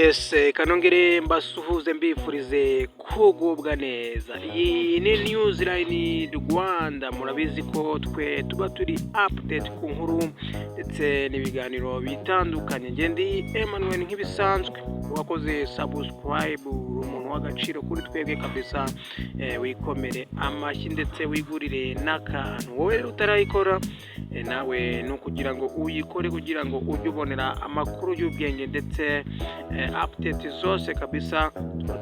Yes, kanongere mbasuhuze mbifurize kugubwa neza. Iyi ni Newsline Rwanda, murabizi ko twe tuba turi update ku nkuru ndetse n'ibiganiro bitandukanye. Ngendi Emmanuel nk'ibisanzwe, wakoze subscribe, umuntu w'agaciro kuri twebwe kabisa, wikomere amashyi ndetse wigurire n'akantu. Wowe rero utarayikora nawe no kugira ngo uyikore kugira ngo ujye ubonera amakuru y'ubwenge ndetse update zose kabisa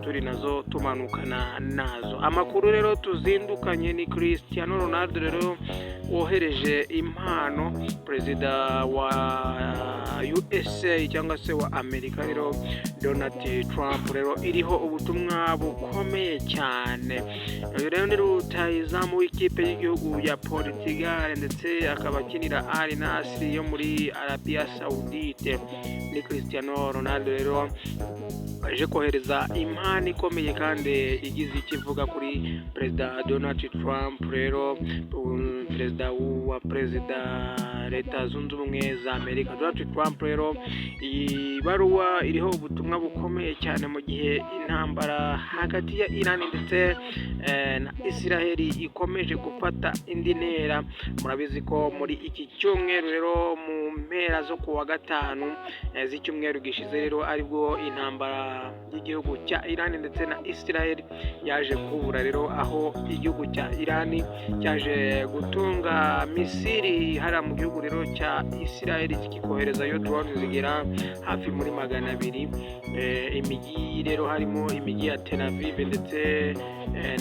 turi nazo tumanukana nazo. Amakuru rero tuzindukanye ni Cristiano Ronaldo rero wohereje impano perezida wa USA cyangwa se wa Amerika rero Donald Trump rero iriho ubutumwa bukomeye cyane. Rero ni rutahizamu w'ikipe y'igihugu ya Portugal ndetse akaba akinira Al Nassr yo muri Arabia Saudite. Ni Cristiano Ronaldo rero aje kohereza impano ikomeye kandi igize ikivuga kuri perezida Donald Trump rero perezida Leta Zunze Ubumwe za Amerika. Donald Trump rero iyi baruwa iriho ubutumwa bukomeye cyane mu gihe intambara hagati ya Iran ndetse na Israel ikomeje gufata indi ntera. Murabizi ko muri iki cyumweru rero mu mpera zo kuwa gatanu z'icyumweru gishize rero aribwo intambara y'igihugu cya Iran ndetse na Israel yaje kubura rero, aho igihugu cya Iran cyaje gutunga misiri hara mu gihugu rero cya Israel kikoherezayo drone zigera hafi muri 200. Imijyi rero harimo imijyi ya Tel Aviv ndetse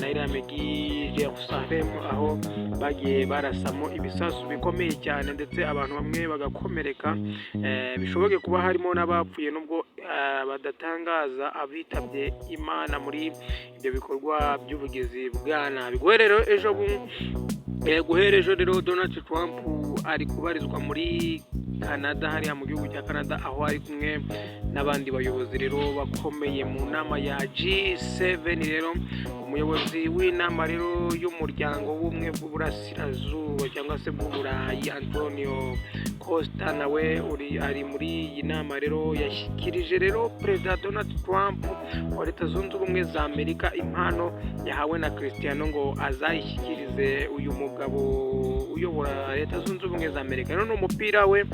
na iriya mijyi Jerusalem, aho bagiye barasamo ibisasu bikomeye cyane ndetse abantu bamwe bagakomereka. Bishoboke kuba harimo n'abapfuye nubwo badatangaza abitabye Imana muri ibyo bikorwa by'ubugizi bwa nabi. Guhera ejo rero Donald Trump ari kubarizwa muri Canada, hariya mu gihugu cya Canada, aho ari kumwe n'abandi bayobozi rero bakomeye mu nama ya G7 rero. Umuyobozi w'inama rero y'umuryango w'ubumwe bw'uburasirazuba cyangwa se bw'Uburayi Antonio Costa nawe ari muri iyi nama rero yashyikirije rero perezida Donald Trump wa Leta Zunze Ubumwe za Amerika impano yahawe na Cristiano ngo azayishyikirize uyu mugabo uyobora Leta Zunze Ubumwe za Amerika. Rero n'umupira we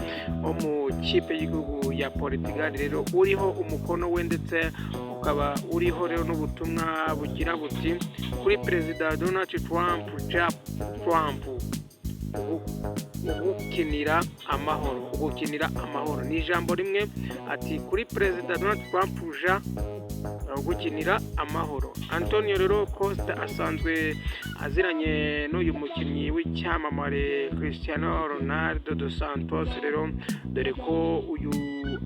wo mu kipe y'igihugu ya Portugal rero uriho umukono we ndetse ukaba uriho rero n'ubutumwa bugira buti kuri perezida Donald Trump ugukinira amahoro. Ni ijambo rimwe ati kuri perezida Donald Trump gukinira amahoro. Antonio rero Costa asanzwe aziranye n'uyu mukinnyi w'icyamamare Cristiano Ronaldo dos Santos rero, dore ko uyu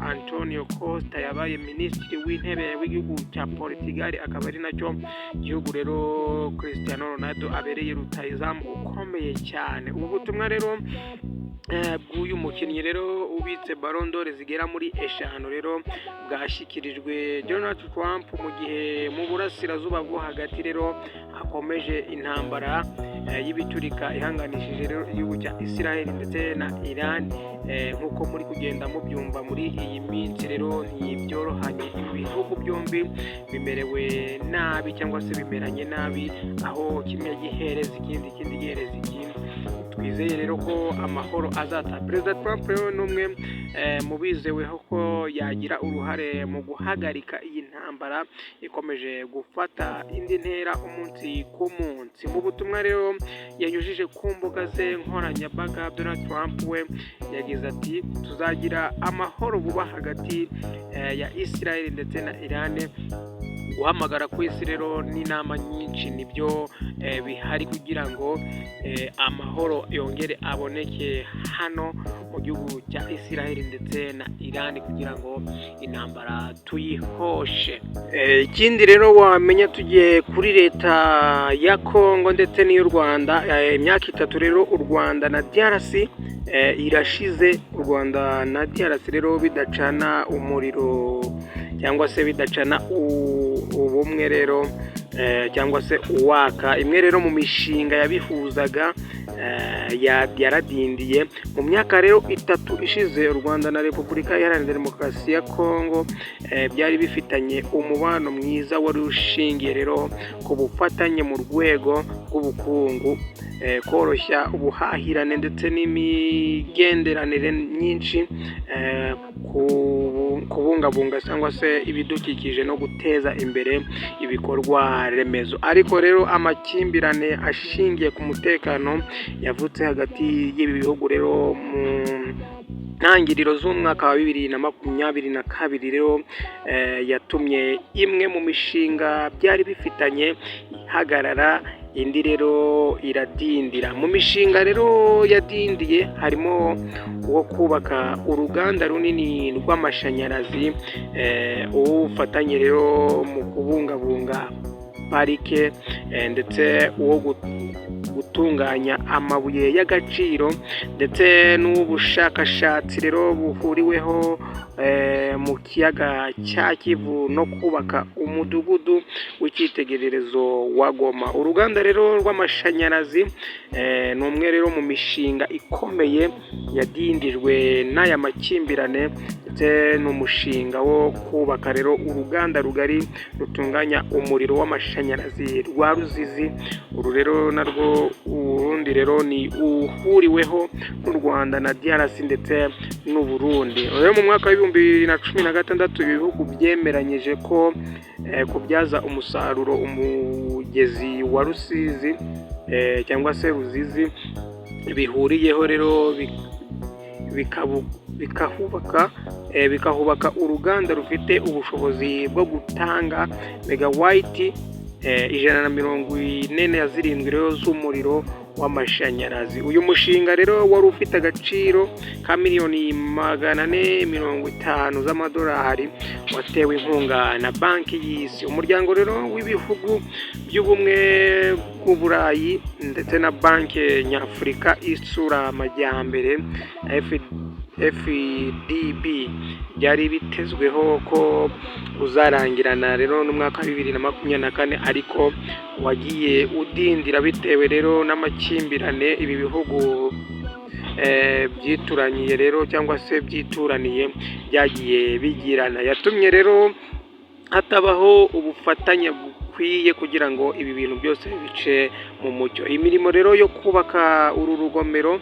Antonio Costa yabaye minisitiri w'intebe w'igihugu cya Portugal, akaba ari nacyo gihugu rero Cristiano Ronaldo abereye rutahizamu ukomeye cyane. Ubu butumwa rero bw'uyu mukinnyi rero ubitse Ballon d'Or zigera muri 5 rero bwashyikirijwe Donald Trump mu gihe mu burasirazuba bwo hagati rero hakomeje intambara y'ibiturika ihanganishije rero igihugu cya Israel ndetse na Iran. Nk'uko muri kugenda mubyumva muri iyi minsi rero ntibyorohanye, ibihugu byombi bimerewe nabi cyangwa se bimeranye nabi, aho kimwe gihereza ikindi gihereza ikindi. Twizeye rero ko amahoro azata. Perezida Trump rero n'umwe mu bizeweho ko yagira uruhare mu guhagarika iyi ntambara ikomeje gufata indi ntera umunsi ku munsi. Mu butumwa rero yanyujije ku mbuga ze nkoranyambaga, Donald Trump we yagize ati tuzagira amahoro vuba hagati ya Israel ndetse na Iran. Guhamagara ku isi rero n'inama nyinshi nibyo bihari kugira ngo amahoro yongere aboneke hano mu gihugu cya Israel ndetse na Iran kugira ngo intambara tuyihoshe. Ikindi rero wamenya tugiye kuri leta ya Congo ndetse n'iy'u Rwanda. Imyaka 3 rero u Rwanda na DRC irashize. U Rwanda na DRC rero bidacana umuriro cyangwa se bidacana ubumwe rero cyangwa se uwaka. Imwe rero mu mishinga yabihuzaga yaradindiye mu myaka rero 3 ishize. u Rwanda na Repubulika Iharanira Demokarasi ya Kongo byari bifitanye umubano mwiza wari ushingiye rero ku bufatanye mu rwego rw'ubukungu, koroshya ubuhahirane ndetse n'imigenderanire myinshi, kubungabunga cyangwa se ibidukikije no guteza imbere ibikorwa remezo. Ariko rero amakimbirane ashingiye ku mutekano yavutse hagati y'ibi bihugu rero mu ntangiriro z'umwaka wa 2022 rero yatumye imwe mu mishinga byari bifitanye ihagarara, indi rero iradindira. Mu mishinga rero yadindiye harimo uwo kubaka uruganda runini rw'amashanyarazi, ufatanye rero mu kubungabunga parike, ndetse uwo gutunganya amabuye y'agaciro, ndetse n'ubushakashatsi rero buhuriweho mu kiyaga cya Kivu, no kubaka umudugudu w'icyitegererezo wa Goma. Uruganda rero rw'amashanyarazi ni umwe rero mu mishinga ikomeye yadindijwe n'aya makimbirane, ndetse n'umushinga wo kubaka rero uruganda rugari rutunganya umuriro w'amashanyarazi rwa Ruzizi. uru rero narwo urundi rero ni uhuriweho n'u Rwanda na DRC ndetse n'u Burundi. Rero mu mwaka wa 2016 ibihugu byemeranyije ko kubyaza umusaruro umugezi wa Rusizi cyangwa se Ruzizi bihuriyeho rero bikahubaka uruganda rufite ubushobozi bwo gutanga megawati 147 rero z'umuriro w'amashanyarazi. Uyu mushinga rero wari ufite agaciro ka miliyoni 450 z'amadolari, watewe inkunga na Banki y'Isi, umuryango rero w'ibihugu by'ubumwe bw'Uburayi, ndetse na Banki Nyafurika Isura Amajyambere FDB. byari bitezweho ko uzarangirana rero n'umwaka wa 2024, ariko wagiye udindira bitewe rero n'amakimbirane ibi bihugu byituraniye rero cyangwa se byituraniye byagiye bigirana. Yatumye rero hatabaho ubufatanye bukwiye kugira ngo ibi bintu byose bice mu mucyo. Imirimo rero yo kubaka uru rugomero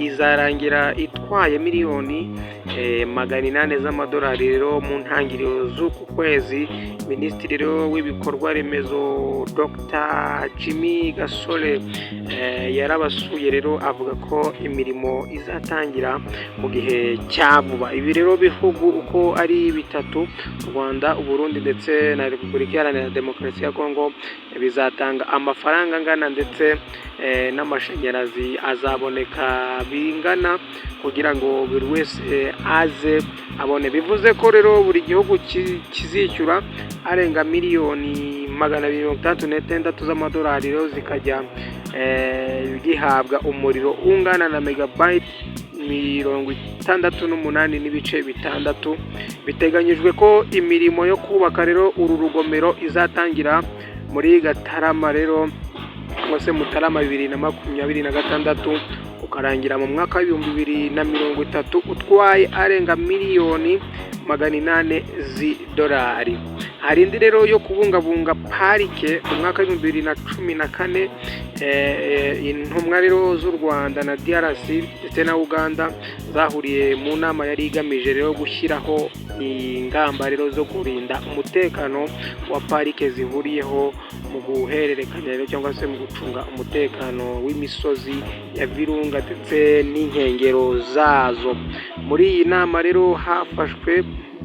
izarangira itwaye miliyoni 800 z'amadolari rero mu ntangiriro z'uku kwezi. Minisitiri rero w'ibikorwa remezo Dr. Jimmy Gasore yarabasuye rero avuga ko imirimo izatangira mu gihe cya vuba. Ibi rero bihugu uko ari bitatu, u Rwanda, u Burundi ndetse na Repubulika Iharanira Demokarasi ya Kongo, bizatanga amafaranga angana ndetse n'amashanyarazi azaboneka bingana kugira ngo buri wese aze abone. Bivuze ko rero buri gihugu kizishyura arenga miliyoni 266 z'amadolari rero zikajya gihabwa umuriro ungana na megabyte 68.6. Biteganyijwe ko imirimo yo kubaka rero uru rugomero izatangira muri Gatarama rero cyangwa se Mutarama 2026, ukarangira mu mwaka wa 2030 utwaye arenga miliyoni 800 z'idolari. Hari indi rero yo kubungabunga parike mu mwaka wa 2014, intumwa rero z'u Rwanda na DRC ndetse na Uganda zahuriye mu nama yari igamije rero gushyiraho ingamba rero zo kurinda umutekano wa parike zihuriyeho mu guhererekanya rero cyangwa se mu gucunga umutekano w'imisozi ya Virunga ndetse n'inkengero zazo. Muri iyi nama rero hafashwe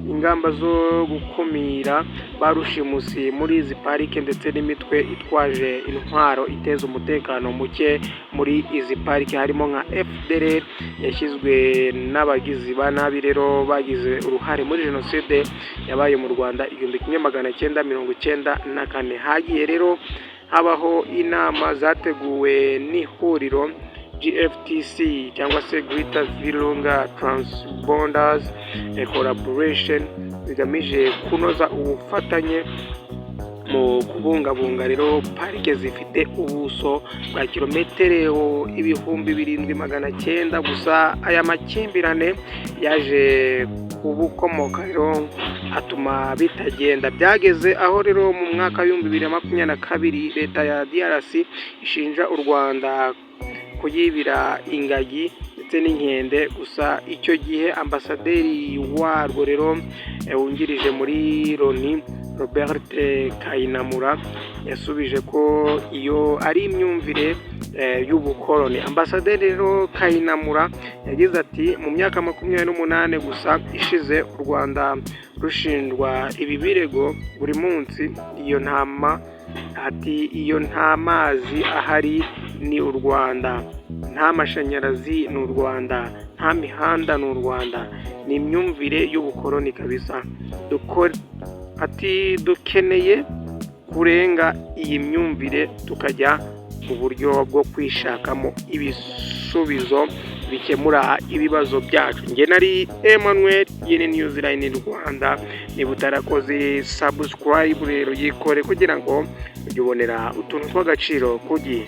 ingamba zo gukumira ba rushimusi muri izi parike ndetse n'imitwe itwaje intwaro iteza umutekano muke muri izi parike, harimo nka FDLR yashyizwe n'abagizi ba nabi rero bagize uruhare muri jenoside yabaye mu Rwanda 1994. Hagiye rero habaho inama zateguwe n'ihuriro GFTC cyangwa se Greater Virunga Transborders Collaboration, zigamije kunoza ubufatanye mu kubungabunga rero parike zifite ubuso bwa kilometero 7,900 gusa aya makimbirane yaje kubukomoka rero atuma bitagenda. Byageze aho rero mu mwaka wa 2022 leta ya DRC ishinja u Rwanda kuyibira ingagi ndetse n'inkende. Gusa icyo gihe ambasaderi warwo rero wungirije muri Loni Robert Kayinamura yasubije ko iyo ari imyumvire y'ubukoloni. Ambasaderi rero Kayinamura yagize ati mu myaka 28 gusa ishize u Rwanda rushinjwa ibi birego buri munsi. Iyo nta mazi ahari ni u Rwanda, nta mashanyarazi ni u Rwanda, nta mihanda ni u Rwanda, ni imyumvire y'ubukoloni kabisa. Dukeneye kurenga iyi myumvire tukajya mu buryo bwo kwishakamo ibisubizo bikemura ibibazo byacu. Nge nari Emmanuel yene Newsline Rwanda. Niba utarakoze subscribe rero yikore kugira ngo ujye ubonera utuntu tw'agaciro ku gihe.